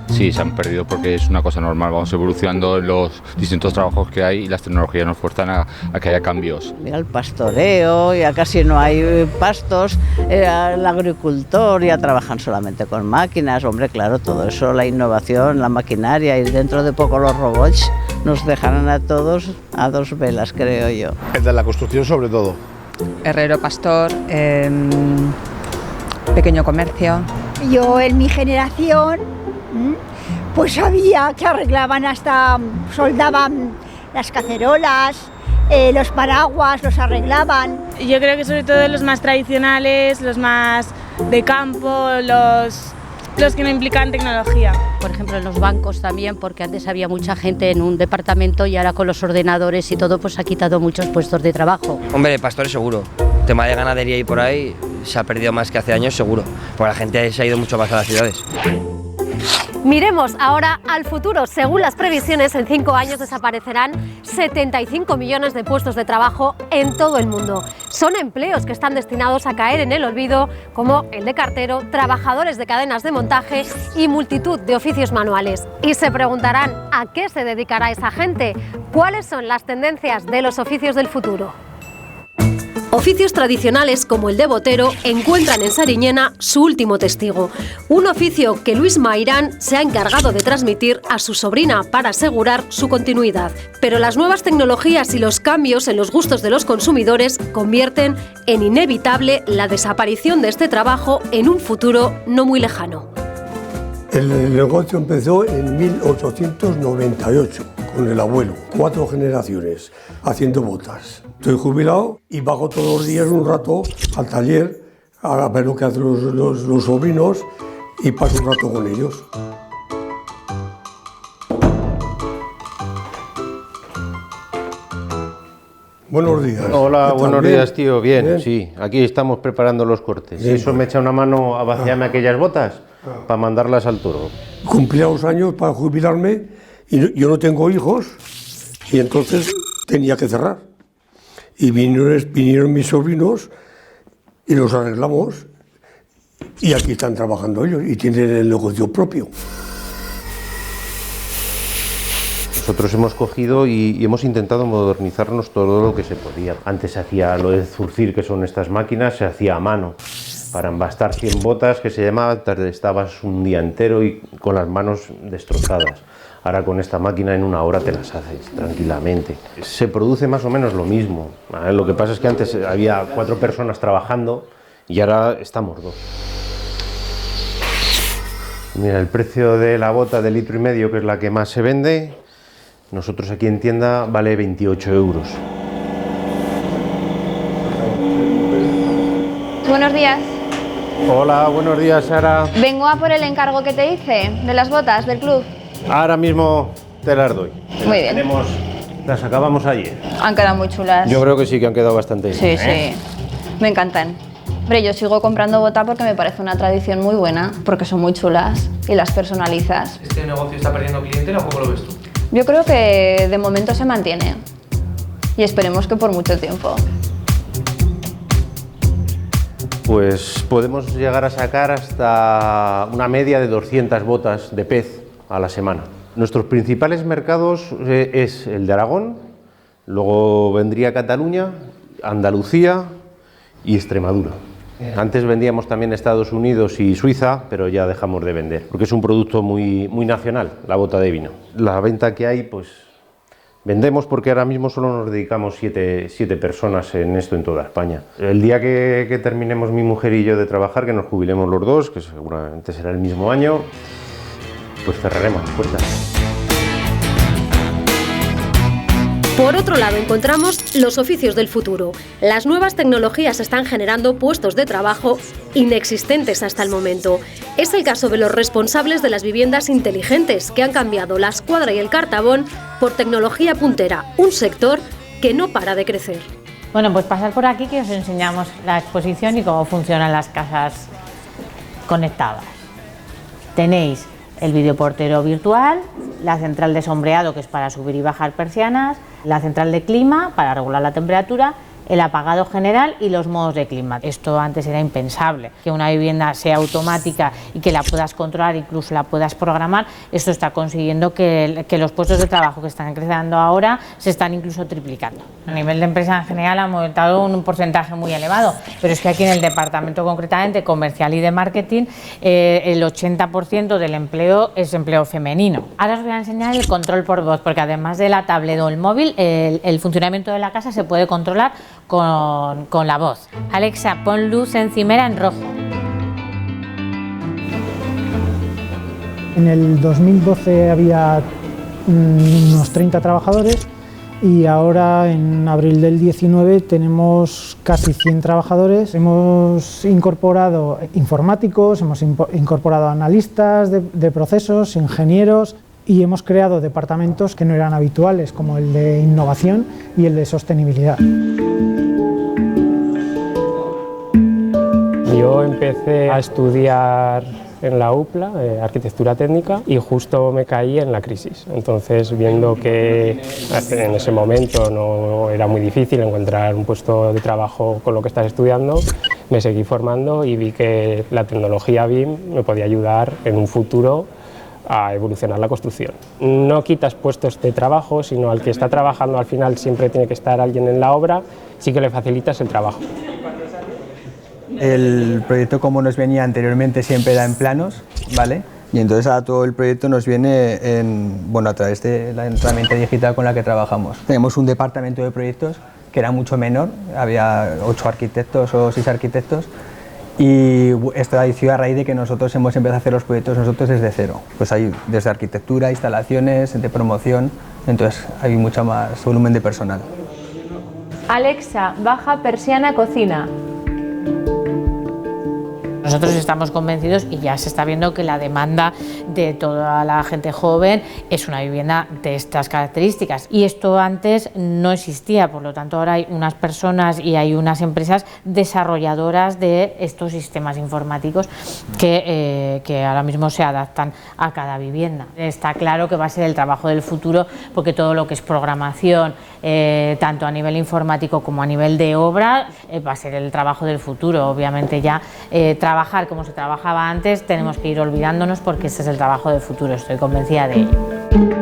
Sí, se han perdido porque es una cosa normal, vamos evolucionando en los distintos trabajos que hay y las tecnologías nos fuerzan a que haya cambios. Mira, el pastoreo, ya casi no hay pastos, el agricultor ya trabajan solamente con máquinas, hombre, claro, todo eso, la innovación, la maquinaria y dentro de poco los robots nos dejarán a todos a dos velas, creo yo. El de la construcción sobre todo. Herrero, pastor, pequeño comercio. Yo en mi generación pues sabía que arreglaban hasta, soldaban las cacerolas, los paraguas, los arreglaban. Yo creo que sobre todo los más tradicionales, los más de campo, los que no implican tecnología. Por ejemplo, en los bancos también, porque antes había mucha gente en un departamento y ahora con los ordenadores y todo, pues ha quitado muchos puestos de trabajo. Hombre, pastores seguro. Tema de ganadería y por ahí se ha perdido más que hace años seguro, porque la gente se ha ido mucho más a las ciudades. Miremos ahora al futuro. Según las previsiones, en 5 años desaparecerán 75 millones de puestos de trabajo en todo el mundo. Son empleos que están destinados a caer en el olvido, como el de cartero, trabajadores de cadenas de montaje y multitud de oficios manuales. Y se preguntarán, ¿a qué se dedicará esa gente? ¿Cuáles son las tendencias de los oficios del futuro? Oficios tradicionales como el de botero encuentran en Sariñena su último testigo. Un oficio que Luis Mairán se ha encargado de transmitir a su sobrina para asegurar su continuidad. Pero las nuevas tecnologías y los cambios en los gustos de los consumidores convierten en inevitable la desaparición de este trabajo en un futuro no muy lejano. El negocio empezó en 1898 con el abuelo, 4 generaciones haciendo botas. Estoy jubilado y bajo todos los días un rato al taller a ver lo que hacen los sobrinos y paso un rato con ellos. Buenos días. Hola, buenos ¿Bien? días, tío. Bien, ¿Bien? Sí, aquí estamos preparando los cortes. Bien, ¿Eso me echa una mano a vaciarme aquellas botas? Para mandarlas al toro. Cumplí los años para jubilarme y yo no tengo hijos y entonces tenía que cerrar. Y vinieron mis sobrinos y los arreglamos y aquí están trabajando ellos y tienen el negocio propio. Nosotros hemos cogido y hemos intentado modernizarnos todo lo que se podía. Antes se hacía lo de zurcir, que son estas máquinas, se hacía a mano. Para embastar 100 botas, que se llamaba, estabas un día entero y con las manos destrozadas. Ahora con esta máquina en 1 hora te las haces tranquilamente. Se produce más o menos lo mismo. Lo que pasa es que antes había 4 personas trabajando y ahora estamos 2. Mira, el precio de la bota de 1,5 litros, que es la que más se vende, nosotros aquí en tienda vale 28 euros. Buenos días. Hola, buenos días, Sara. Vengo a por el encargo que te hice de las botas del club. Ahora mismo te las doy. Muy bien. Las acabamos ayer. Han quedado muy chulas. Yo creo que sí, que han quedado bastante bien. Sí, sí. Me encantan. Hombre, yo sigo comprando bota porque me parece una tradición muy buena, porque son muy chulas y las personalizas. ¿Este negocio está perdiendo clientela o cómo lo ves tú? Yo creo que de momento se mantiene y esperemos que por mucho tiempo. Pues podemos llegar a sacar hasta una media de 200 botas de pez a la semana. Nuestros principales mercados es el de Aragón, luego vendría Cataluña, Andalucía y Extremadura. Antes vendíamos también Estados Unidos y Suiza, pero ya dejamos de vender, porque es un producto muy nacional, la bota de vino. La venta que hay, pues vendemos porque ahora mismo solo nos dedicamos 7 personas en esto en toda España. El día que terminemos mi mujer y yo de trabajar, que nos jubilemos los dos, que seguramente será el mismo año, pues cerraremos las puertas. Por otro lado, encontramos los oficios del futuro. Las nuevas tecnologías están generando puestos de trabajo inexistentes hasta el momento. Es el caso de los responsables de las viviendas inteligentes, que han cambiado la escuadra y el cartabón por tecnología puntera, un sector que no para de crecer. Bueno, pues pasad por aquí que os enseñamos la exposición y cómo funcionan las casas conectadas. Tenéis el videoportero virtual, la central de sombreado, que es para subir y bajar persianas, la central de clima para regular la temperatura el apagado general y los modos de clima. Esto antes era impensable, que una vivienda sea automática y que la puedas controlar, incluso la puedas programar. Esto está consiguiendo que los puestos de trabajo que están creciendo ahora se están incluso triplicando. A nivel de empresa en general ha aumentado un porcentaje muy elevado, pero es que aquí en el departamento concretamente comercial y de marketing el 80% del empleo es empleo femenino. Ahora os voy a enseñar el control por voz, porque además de la tablet o el móvil, el funcionamiento de la casa se puede controlar con la voz. Alexa, pon luz encimera en rojo. En el 2012 había unos 30 trabajadores y ahora en abril del 19 tenemos casi 100 trabajadores. Hemos incorporado informáticos, hemos incorporado analistas de procesos, ingenieros, y hemos creado departamentos que no eran habituales, como el de innovación y el de sostenibilidad. Yo empecé a estudiar en la UPLA, arquitectura técnica, y justo me caí en la crisis. Entonces, viendo que en ese momento no era muy difícil encontrar un puesto de trabajo con lo que estás estudiando, me seguí formando y vi que la tecnología BIM me podía ayudar en un futuro a evolucionar la construcción. No quitas puestos de trabajo, sino al que está trabajando al final siempre tiene que estar alguien en la obra, sí que le facilitas el trabajo. El proyecto, como nos venía anteriormente, siempre era en planos, ¿vale? Y entonces ahora todo el proyecto nos viene a través de la herramienta digital con la que trabajamos. Tenemos un departamento de proyectos que era mucho menor, había 8 arquitectos o 6 arquitectos, y esto ha sido a raíz de que nosotros hemos empezado a hacer los proyectos nosotros desde cero. Pues hay desde arquitectura, instalaciones, de promoción, entonces hay mucho más volumen de personal. Alexa, baja persiana cocina. Nosotros estamos convencidos y ya se está viendo que la demanda de toda la gente joven es una vivienda de estas características, y esto antes no existía, por lo tanto ahora hay unas personas y hay unas empresas desarrolladoras de estos sistemas informáticos que ahora mismo se adaptan a cada vivienda. Está claro que va a ser el trabajo del futuro, porque todo lo que es programación, tanto a nivel informático como a nivel de obra, va a ser el trabajo del futuro. Obviamente ya trabajar como se trabajaba antes tenemos que ir olvidándonos, porque ese es el trabajo del futuro, estoy convencida de ello.